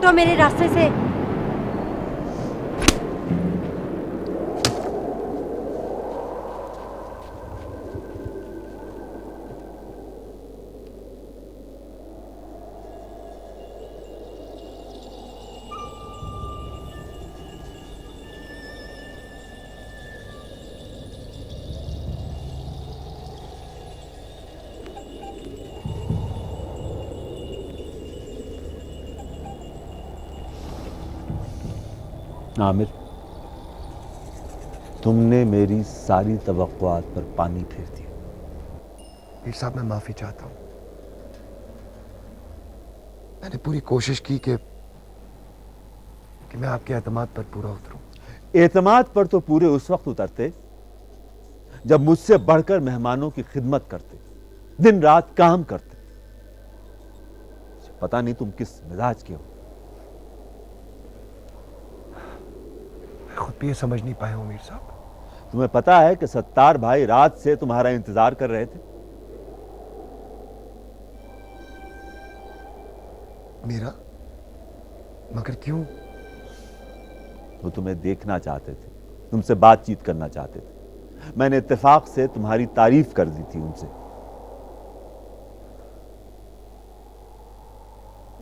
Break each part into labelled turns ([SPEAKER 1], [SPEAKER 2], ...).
[SPEAKER 1] हटो मेरे रास्ते से।
[SPEAKER 2] आमिर, तुमने मेरी सारी तवक्कुआत पर पानी फेर दिया।
[SPEAKER 3] मीर साहब, मैं माफी चाहता हूं। मैंने पूरी कोशिश की कि मैं आपके एतमाद पर पूरा उतरूं।
[SPEAKER 2] एतमाद पर तो पूरे उस वक्त उतरते जब मुझसे बढ़कर मेहमानों की खिदमत करते, दिन रात काम करते। पता नहीं तुम किस मिजाज के हो।
[SPEAKER 3] मैं खुद भी ये समझ नहीं पाया हूं मीर साहब।
[SPEAKER 2] तुम्हें पता है कि सत्तार भाई रात से तुम्हारा इंतजार कर रहे थे।
[SPEAKER 3] मेरा? मगर क्यों?
[SPEAKER 2] वो तुम्हें देखना चाहते थे, तुमसे बातचीत करना चाहते थे। मैंने इत्तेफाक से तुम्हारी तारीफ कर दी थी उनसे।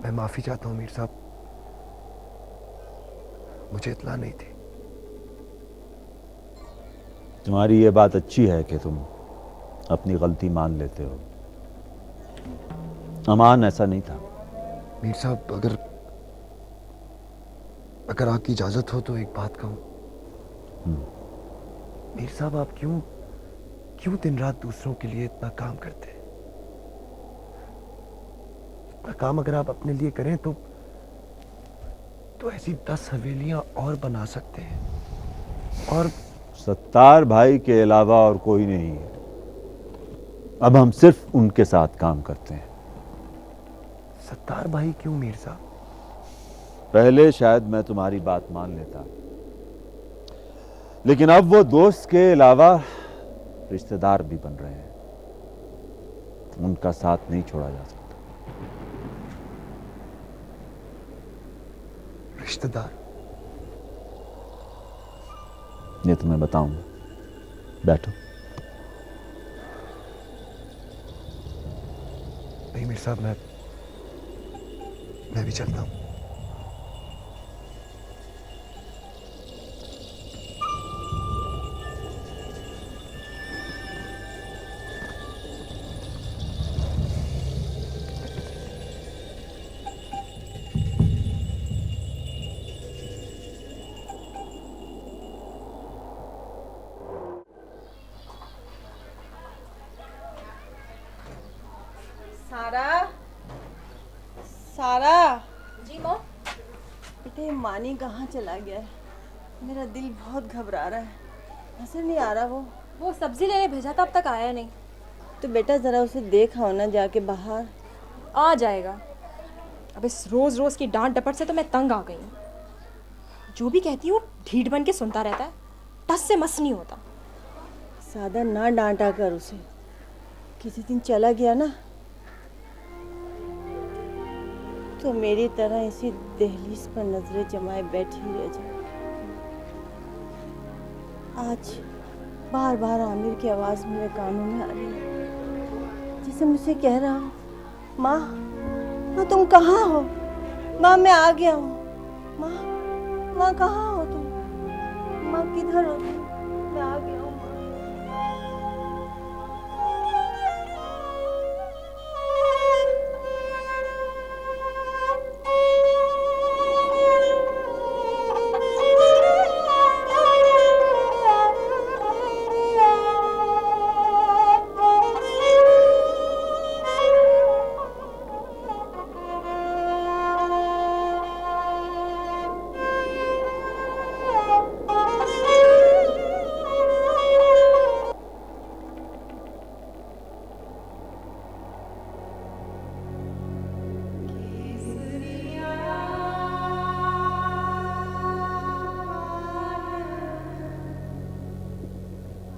[SPEAKER 3] मैं माफी चाहता हूं मीर साहब, मुझे इत्तला नहीं थी।
[SPEAKER 2] तुम्हारी ये बात अच्छी है कि तुम अपनी गलती मान लेते हो। अमान ऐसा नहीं था।
[SPEAKER 3] मीर साहब, अगर आपकी इजाजत हो तो एक बात कहूं। मीर साहब, आप क्यों दिन रात दूसरों के लिए इतना काम करते हैं? इतना काम अगर आप अपने लिए करें तो ऐसी 10 हवेलियां और बना सकते हैं। और
[SPEAKER 2] सत्तार भाई के अलावा और कोई नहीं है। अब हम सिर्फ उनके साथ काम करते हैं।
[SPEAKER 3] सत्तार भाई क्यों मीर साहब?
[SPEAKER 2] पहले शायद मैं तुम्हारी बात मान लेता, लेकिन अब वो दोस्त के अलावा रिश्तेदार भी बन रहे हैं। उनका साथ नहीं छोड़ा जा सकता।
[SPEAKER 3] रिश्तेदार?
[SPEAKER 2] ये तो मैं बताऊंगा। बैठो।
[SPEAKER 3] नहीं मीर साहब, मैं भी चलता हूं।
[SPEAKER 4] सारा, सारा।
[SPEAKER 1] जी माँ।
[SPEAKER 4] बेटे, मानी कहाँ चला गया है? मेरा दिल बहुत घबरा रहा है। नजर नहीं आ रहा वो
[SPEAKER 1] सब्जी लेने भेजा था, अब तक आया नहीं।
[SPEAKER 4] तो बेटा जरा उसे देख आओ ना जाके बाहर।
[SPEAKER 1] आ जाएगा। अब इस रोज रोज की डांट डपट से तो मैं तंग आ गई हूँ। जो भी कहती हूँ ढीठ बन के सुनता रहता है, टस से मस नहीं होता।
[SPEAKER 4] सादा ना डांटा कर उसे। किसी दिन चला गया ना तो मेरी तरह इसी दहलीज पर नजरें जमाए बैठी रह जाए। आज बार बार आमिर की आवाज मेरे कानों में आ रही है, जैसे मुझसे कह रहा हूँ, माँ, माँ तुम कहाँ हो? माँ मैं आ गया हूँ। माँ, माँ कहाँ हो तुम? माँ किधर हो तुम? मैं आ गया हूँ माँ।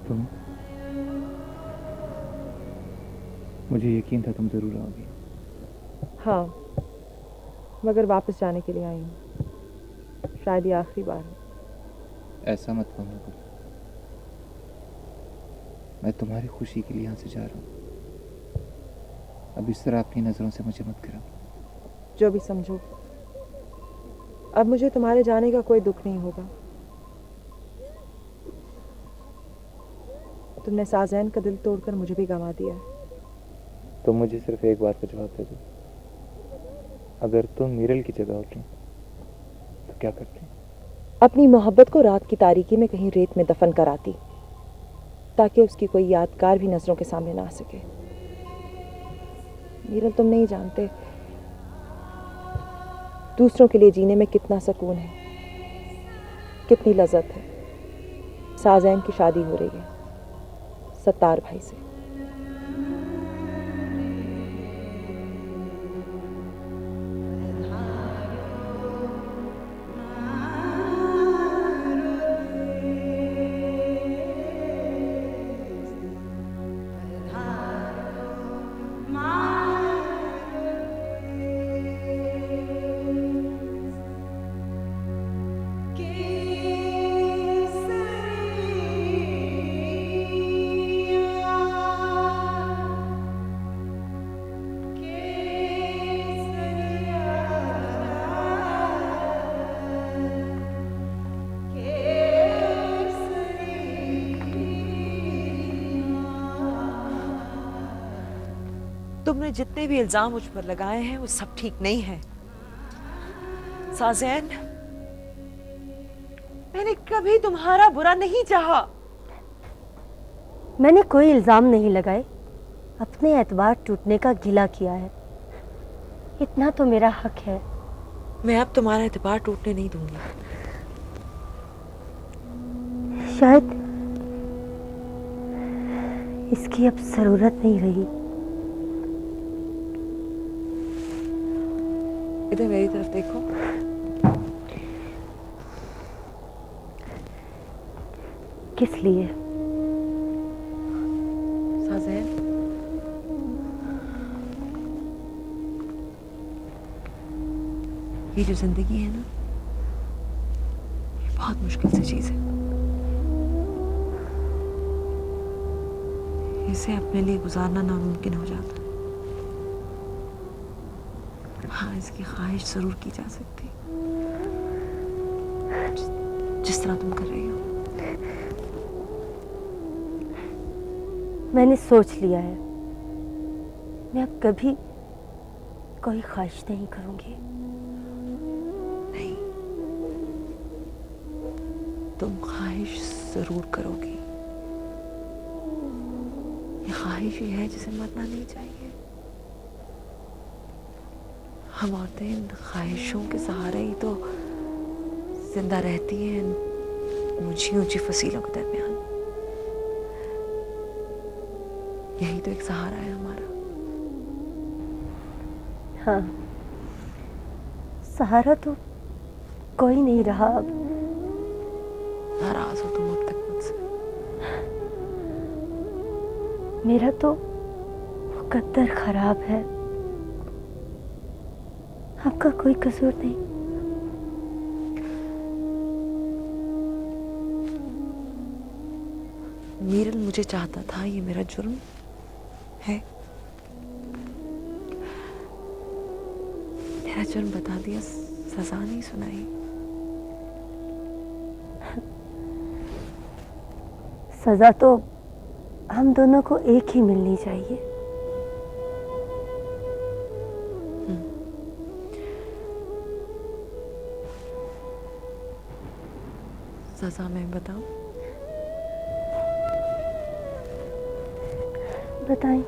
[SPEAKER 5] तुम, मुझे यकीन था तुम जरूर आओगी।
[SPEAKER 4] हाँ,
[SPEAKER 5] मगर वापस जाने के लिए आई हूँ। शायद ये आखिरी बार है।
[SPEAKER 6] ऐसा मत कहो गुल, मैं तुम्हारी खुशी के लिए यहाँ से जा रहा हूँ। अब इस तरह अपनी नज़रों से मुझे मत गिराओ।
[SPEAKER 5] जो भी समझो, अब मुझे तुम्हारे जाने का कोई दुख नहीं होगा। तुमने साज़ैन का दिल तोड़कर मुझे भी गंवा दिया है।
[SPEAKER 6] तुम मुझे सिर्फ एक बात का जवाब दे दो, अगर तुम मीरल की जगह होती तो क्या करती?
[SPEAKER 5] अपनी मोहब्बत को रात की तारीकी में कहीं रेत में दफन कराती, ताकि उसकी कोई यादगार भी नजरों के सामने ना आ सके। मीरल, तुम नहीं जानते दूसरों के लिए जीने में कितना सुकून है, कितनी लज्जत है। साज़ैन की शादी हो रही है सत्तार भाई से।
[SPEAKER 7] तुमने जितने भी इल्जाम मुझ पर लगाए हैं वो सब ठीक नहीं है। साज़ैन, मैंने कभी तुम्हारा बुरा नहीं चाहा।
[SPEAKER 4] मैंने कोई इल्जाम नहीं लगाए, अपने एतबार टूटने का गिला किया है। इतना तो मेरा हक है।
[SPEAKER 7] मैं अब तुम्हारा एतबार टूटने नहीं दूंगी।
[SPEAKER 4] शायद इसकी अब जरूरत नहीं रही।
[SPEAKER 7] इधर मेरी तरफ देखो।
[SPEAKER 4] किस लिए?
[SPEAKER 7] साज़ैन, ये जो जिंदगी है ना, ये बहुत मुश्किल सी चीज है। इसे अपने लिए गुजारना नामुमकिन हो जाता है। हाँ, इसकी ख्वाहिश जरूर की जा सकती, जिस तरह तुम कर रही हो।
[SPEAKER 4] मैंने सोच लिया है, मैं अब कभी कोई ख्वाहिश नहीं करूंगी।
[SPEAKER 7] नहीं, तुम ख्वाहिश जरूर करोगी। ये ख्वाहिश ही है जिसे मरना नहीं चाहिए। हम औरतें इन ख्वाहिशों के सहारे ही तो जिंदा रहती हैं, ऊंची ऊंची फसीलों के दरमियान। यही तो एक सहारा है हमारा।
[SPEAKER 4] हाँ, सहारा तो कोई नहीं रहा अब।
[SPEAKER 7] नाराज हो तुम अब तक मुझसे।
[SPEAKER 4] मेरा तो मुकद्दर खराब है, आपका कोई कसूर नहीं।
[SPEAKER 7] मीरल मुझे चाहता था, ये मेरा जुर्म है। मेरा जुर्म बता दिया, सजा नहीं सुनाई।
[SPEAKER 4] सजा तो हम दोनों को एक ही मिलनी चाहिए।
[SPEAKER 7] सजा मैं बताऊं?
[SPEAKER 4] बताएं।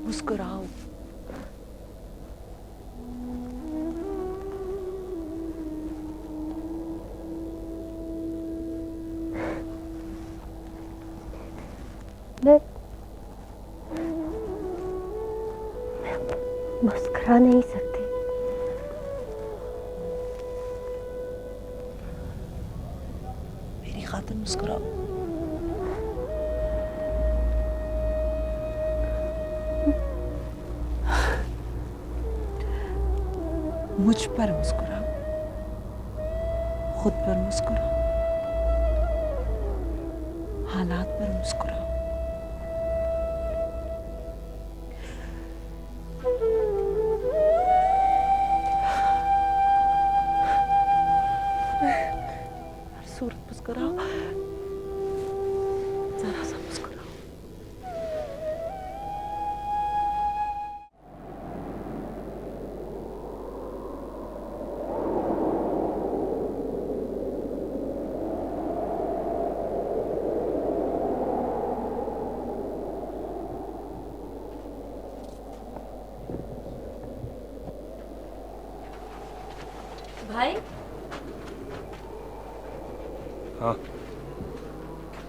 [SPEAKER 7] मुस्कुराओ।
[SPEAKER 4] मैं मुस्कुरा नहीं सकती।
[SPEAKER 7] खातिर मुस्कुराओ। मुझ पर मुस्कुराओ, खुद पर मुस्कुराओ, हालात पर मुस्कुराओ। सूरत मुस्कुराओ, जरा सा मुस्कुराओ।
[SPEAKER 1] भाई
[SPEAKER 8] हाँ,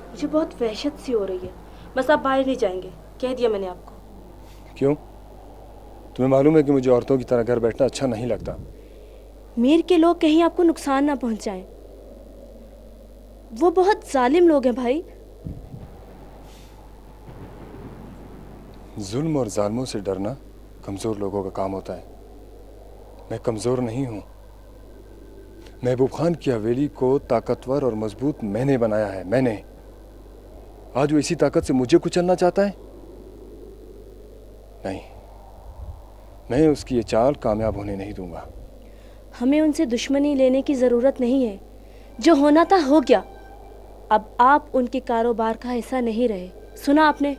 [SPEAKER 4] मुझे बहुत वहशत सी हो रही है, बस आप बाहर नहीं जाएंगे, कह दिया मैंने आपको।
[SPEAKER 8] क्यों? तुम्हें मालूम है कि मुझे औरतों की तरह घर बैठना अच्छा नहीं लगता।
[SPEAKER 4] मीर के लोग कहीं आपको नुकसान ना पहुंचाएं। वो बहुत जालिम लोग हैं भाई।
[SPEAKER 8] जुल्म और जालिमों से डरना कमज़ोर लोगों का काम होता है। मैं कमज़ोर नहीं हूँ। महबूब खान की हवेली को ताकतवर और मजबूत मैंने बनाया है, मैंने। आज वो इसी ताकत से मुझे कुचलना चाहता है? नहीं, मैं उसकी ये चाल कामयाब होने नहीं दूंगा।
[SPEAKER 4] हमें उनसे दुश्मनी लेने की ज़रूरत नहीं है। जो होना था हो गया। अब आप उनके कारोबार का हिस्सा नहीं रहे। सुना आपने?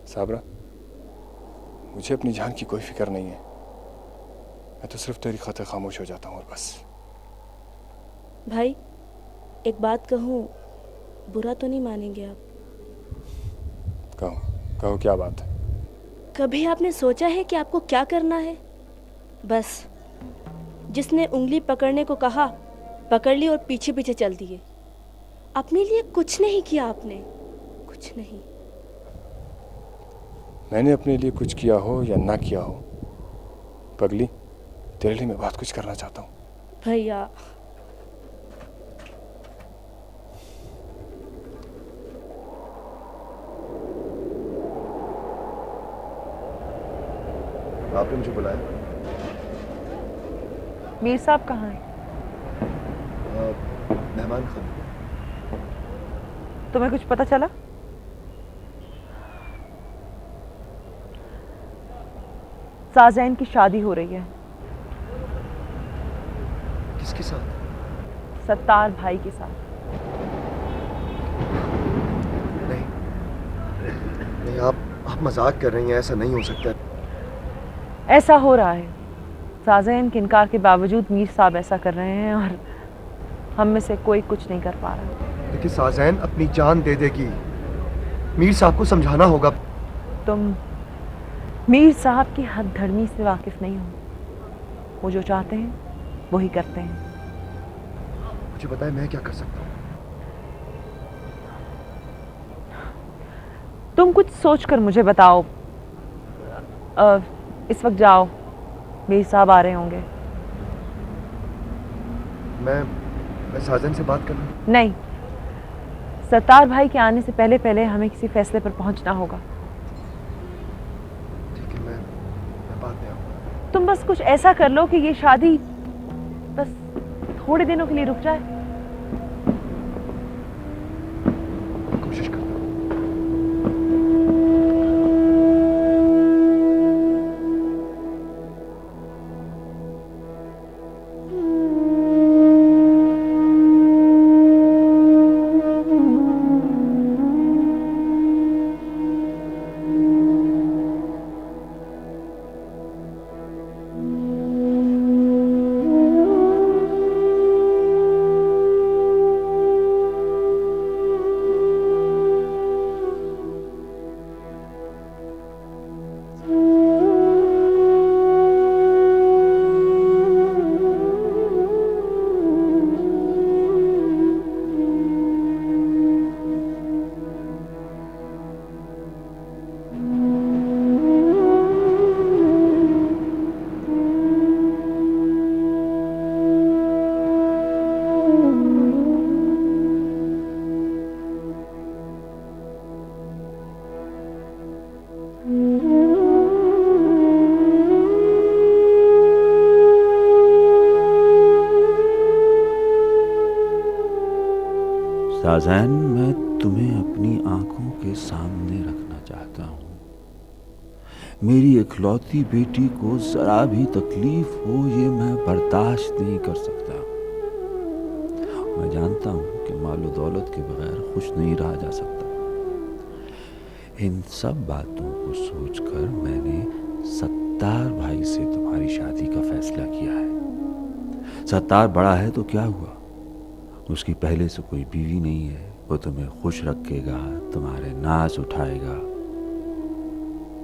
[SPEAKER 8] साबरा, मुझे अपनी जान की कोई फिक्र नहीं है। मैं तो सिर्फ तेरी खातिर खामोश हो जाता हूँ और बस।
[SPEAKER 4] भाई एक बात कहूँ, बुरा तो नहीं मानेंगे आप?
[SPEAKER 8] कहो कहो, क्या बात है?
[SPEAKER 4] कभी आपने सोचा है कि आपको क्या करना है? बस जिसने उंगली पकड़ने को कहा पकड़ ली और पीछे पीछे चल दिए। अपने लिए कुछ नहीं किया आपने, कुछ नहीं।
[SPEAKER 8] मैंने अपने लिए कुछ किया हो या ना किया हो, पगली, तेरे लिए मैं बहुत कुछ करना चाहता हूँ।
[SPEAKER 4] भैया
[SPEAKER 3] आपने मुझे बुलाया?
[SPEAKER 5] मीर साहब कहाँ हैं?
[SPEAKER 3] मेहमान खाने।
[SPEAKER 5] तुम्हें कुछ पता चला? साजैन की शादी हो रही है।
[SPEAKER 3] किसके साथ?
[SPEAKER 5] सत्तार भाई के साथ।
[SPEAKER 3] नहीं नहीं, आप मजाक कर रही हैं, ऐसा नहीं हो सकता।
[SPEAKER 5] ऐसा हो रहा है। साजैन के इनकार के बावजूद मीर साहब ऐसा कर रहे हैं और हम में से कोई कुछ नहीं कर पा रहा।
[SPEAKER 3] लेकिन साजैन अपनी जान दे देगी। मीर साहब को समझाना होगा।
[SPEAKER 5] तुम मीर साहब की हथधर्मी से वाकिफ नहीं हो। वो जो चाहते हैं वही करते हैं।
[SPEAKER 3] मुझे बताएं मैं क्या कर सकता हूँ?
[SPEAKER 5] तुम कुछ सोचकर मुझे बताओ। इस वक्त जाओ, मीर साहब आ रहे होंगे।
[SPEAKER 3] मैं साजन से बात कर लूँ?
[SPEAKER 5] नहीं, सत्तार भाई के आने से पहले पहले हमें किसी फैसले पर पहुंचना होगा।
[SPEAKER 3] ठीक है, मैं बात में आऊँगा।
[SPEAKER 5] तुम बस कुछ ऐसा कर लो कि ये शादी बस थोड़े दिनों के लिए रुक जाए।
[SPEAKER 3] कोशिश करता हूँ।
[SPEAKER 2] साज़ैन, मैं तुम्हें अपनी आंखों के सामने रखना चाहता हूँ। मेरी इकलौती बेटी को जरा भी तकलीफ हो ये मैं बर्दाश्त नहीं कर सकता। मैं जानता हूँ कि मालो दौलत के बगैर खुश नहीं रहा जा सकता। इन सब बातों को सोचकर मैंने सत्तार भाई से तुम्हारी शादी का फैसला किया है। सत्तार बड़ा है तो क्या हुआ, उसकी पहले से कोई बीवी नहीं है। वो तुम्हें खुश रखेगा, तुम्हारे नाज उठाएगा।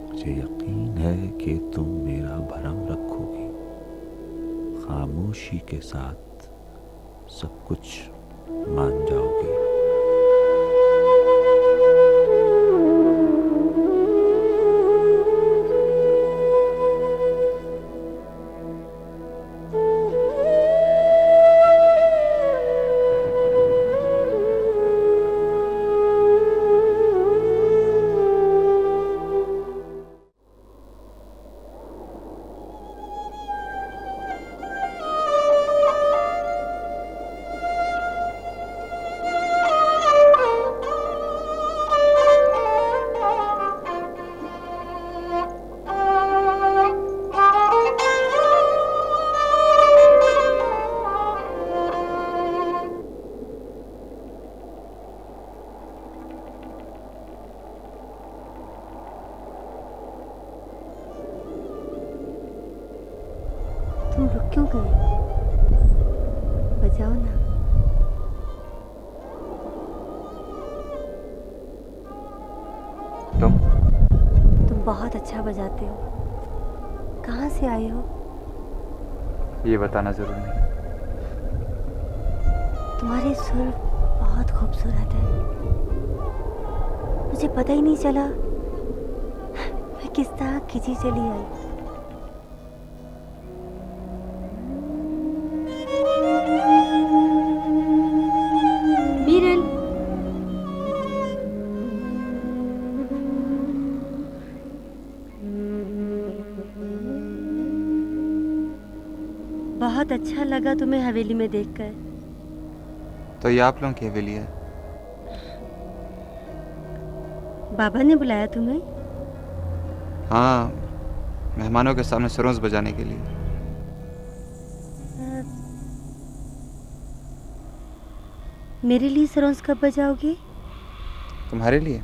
[SPEAKER 2] मुझे यकीन है कि तुम मेरा भरम रखोगी, खामोशी के साथ सब कुछ मान जाओगी।
[SPEAKER 4] तुम रुक क्यों गए? बजाओ ना। तुम बहुत अच्छा बजाते हो। कहाँ से आए हो?
[SPEAKER 6] ये बताना जरूरी नहीं।
[SPEAKER 4] तुम्हारे सुर बहुत खूबसूरत है। मुझे पता ही नहीं चला मैं किस तरह खिंची चली आई। बहुत अच्छा लगा तुम्हें हवेली में देखकर।
[SPEAKER 6] तो ये आप लोगों की हवेली है?
[SPEAKER 4] बाबा ने बुलाया तुम्हें?
[SPEAKER 6] हाँ, मेहमानों के सामने सरोंज बजाने के लिए।
[SPEAKER 4] मेरे लिए सरोंज कब बजाओगे?
[SPEAKER 6] तुम्हारे लिए?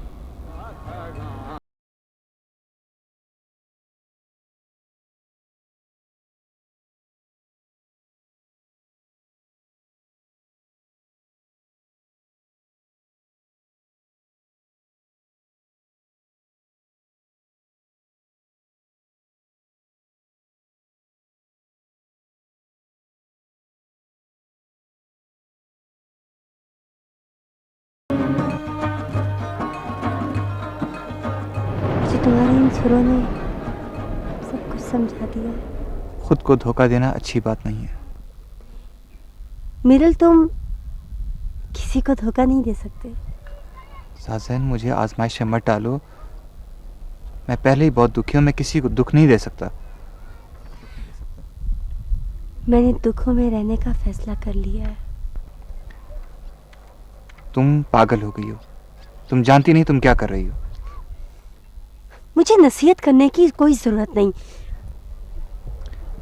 [SPEAKER 4] तुम्हारे इन सुरों ने सब कुछ समझा दिया है।
[SPEAKER 6] खुद को धोखा देना अच्छी बात नहीं है।
[SPEAKER 4] मिरल, तुम किसी को धोखा नहीं दे सकते।
[SPEAKER 6] साज़ैन, मुझे आजमाइश में मत डालो। मैं पहले ही बहुत दुखी हूँ। मैं किसी को दुख नहीं दे सकता।
[SPEAKER 4] मैंने दुखों में रहने का फैसला कर लिया है।
[SPEAKER 6] तुम पागल हो गई हो। तुम जानती नहीं तुम क्या कर रही हो।
[SPEAKER 4] मुझे नसीहत करने की कोई जरूरत नहीं।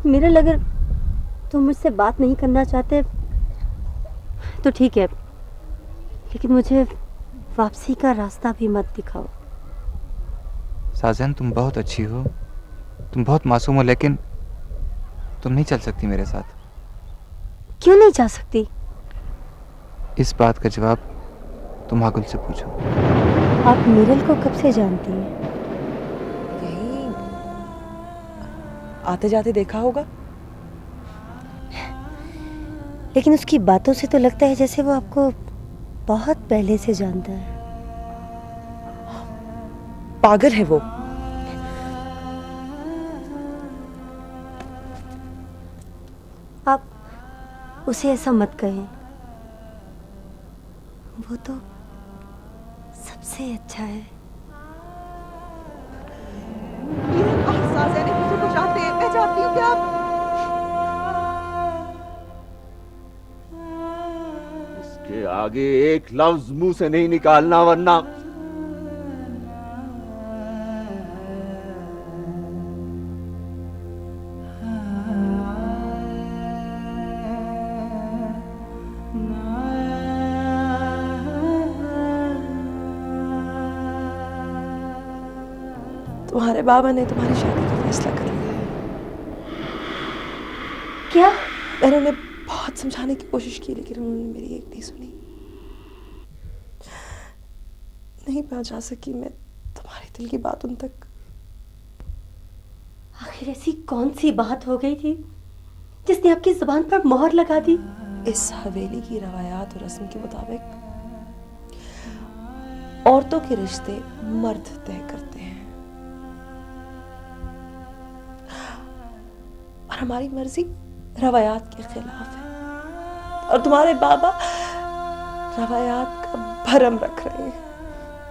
[SPEAKER 4] मिरल, अगर तुम मुझसे बात नहीं करना चाहते तो ठीक है, लेकिन मुझे वापसी का रास्ता भी मत दिखाओ।
[SPEAKER 6] साज़ैन, तुम बहुत अच्छी हो, तुम बहुत मासूम हो, लेकिन तुम नहीं चल सकती मेरे साथ।
[SPEAKER 4] क्यों नहीं जा सकती?
[SPEAKER 6] इस बात का जवाब तुम आगुल से पूछो।
[SPEAKER 4] आप मिरल को कब से जानती हैं?
[SPEAKER 5] यही आते जाते देखा होगा।
[SPEAKER 4] लेकिन उसकी बातों से तो लगता है जैसे वो आपको बहुत पहले से जानता है।
[SPEAKER 5] पागल है वो।
[SPEAKER 4] आप उसे ऐसा मत कहें। वो तो सबसे अच्छा है।
[SPEAKER 5] मैं चाहती हूँ कि आप
[SPEAKER 2] इसके आगे एक लफ्ज मुंह से नहीं निकालना, वरना
[SPEAKER 5] तुम्हारे बाबा ने तुम्हारी शादी का फैसला कर लिया है।
[SPEAKER 4] क्या?
[SPEAKER 5] मैंने उन्हें बहुत समझाने की कोशिश की, लेकिन उन्होंने मेरी एक नहीं सुनी। नहीं पहुंचा सकी मैं तुम्हारे दिल की बात उन तक।
[SPEAKER 4] आखिर ऐसी कौन सी बात हो गई थी जिसने आपकी जुबान पर मोहर लगा दी?
[SPEAKER 5] इस हवेली की रवायात और रस्म के मुताबिक औरतों के रिश्ते मर्द तय करते हैं और हमारी मर्जी रवायात के खिलाफ है, और तुम्हारे बाबा रवायात का भरम रख रहे हैं।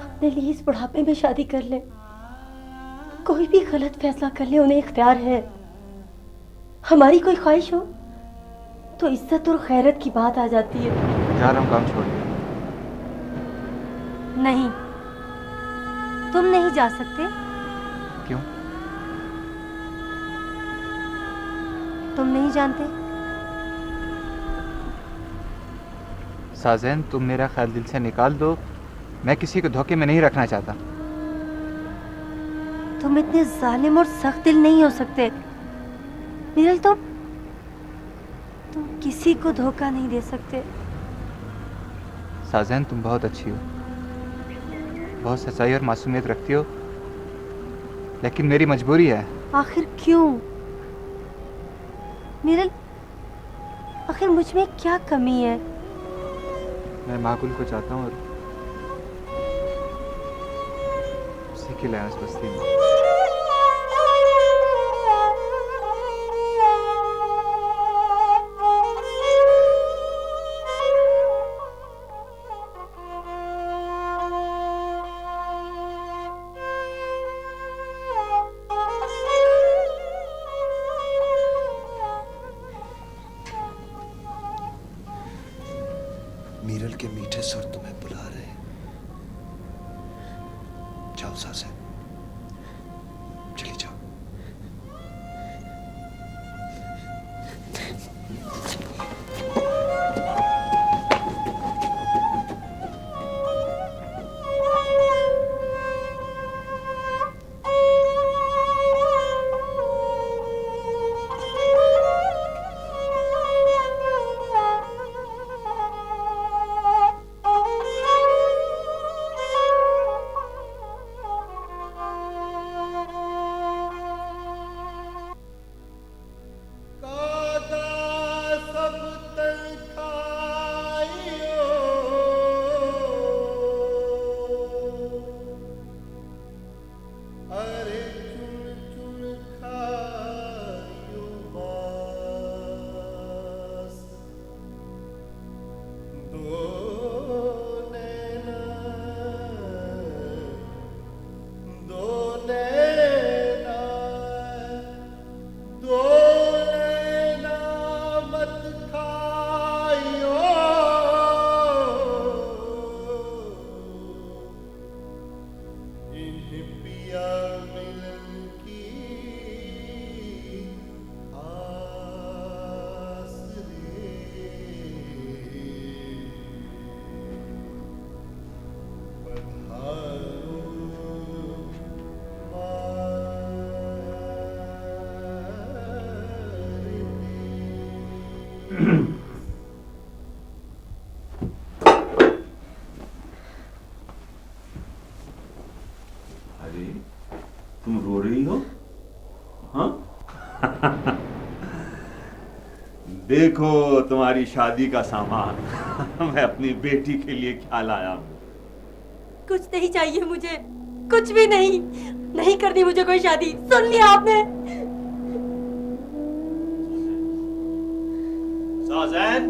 [SPEAKER 4] अपने लिए इस बुढ़ापे में शादी कर ले, कोई भी गलत फैसला कर ले उन्हें इख्तियार है। हमारी कोई ख्वाहिश हो तो इज्जत और खैरत की बात आ जाती है।
[SPEAKER 6] जा रहा हूँ, काम छोड़ दिया।
[SPEAKER 4] नहीं, तुम नहीं जा सकते।
[SPEAKER 6] क्यों?
[SPEAKER 4] तुम नहीं जानते?
[SPEAKER 6] साजन, तुम मेरा ख्याल दिल से निकाल दो। मैं किसी को धोखे में नहीं रखना चाहता।
[SPEAKER 4] तुम इतने जालिम और सख्त दिल नहीं हो सकते मिरल। तुम किसी को धोखा नहीं दे सकते।
[SPEAKER 6] साजन, तुम बहुत अच्छी हो, बहुत सच्चाई और मासूमियत रखती हो, लेकिन मेरी मजबूरी है।
[SPEAKER 4] आखिर क्यों मिरल? आखिर मुझ में क्या कमी है?
[SPEAKER 6] मैं माकुल को चाहता हूँ और उसी की लायंस बस्ती में।
[SPEAKER 3] मीरल के मीठे सुर तुम्हें बुला रहे हैं। जाओ साजन, चली जाओ।
[SPEAKER 2] अरे तुम रो रही हो? हाँ? देखो तुम्हारी शादी का सामान मैं अपनी बेटी के लिए क्या लाया हूं।
[SPEAKER 4] कुछ नहीं चाहिए मुझे, कुछ भी नहीं। नहीं करनी मुझे कोई शादी। सुन लिया आपने?
[SPEAKER 2] साजन,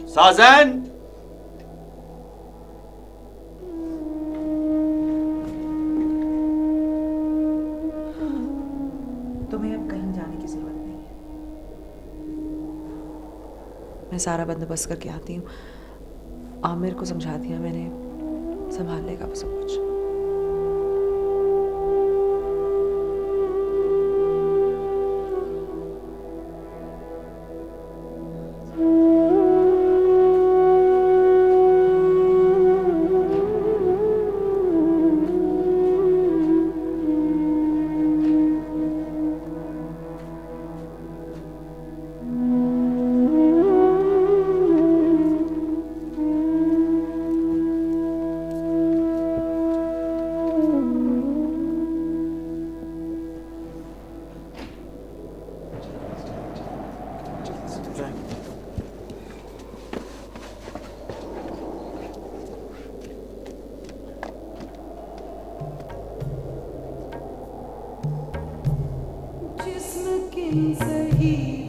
[SPEAKER 2] साजन,
[SPEAKER 5] तुम्हें अब कहीं जाने की जरूरत नहीं है।
[SPEAKER 7] मैं सारा बंदोबस्त करके आती हूँ। आमिर को समझा दिया मैंने, संभाल लेगा वो सब कुछ।
[SPEAKER 9] जिस्म की सही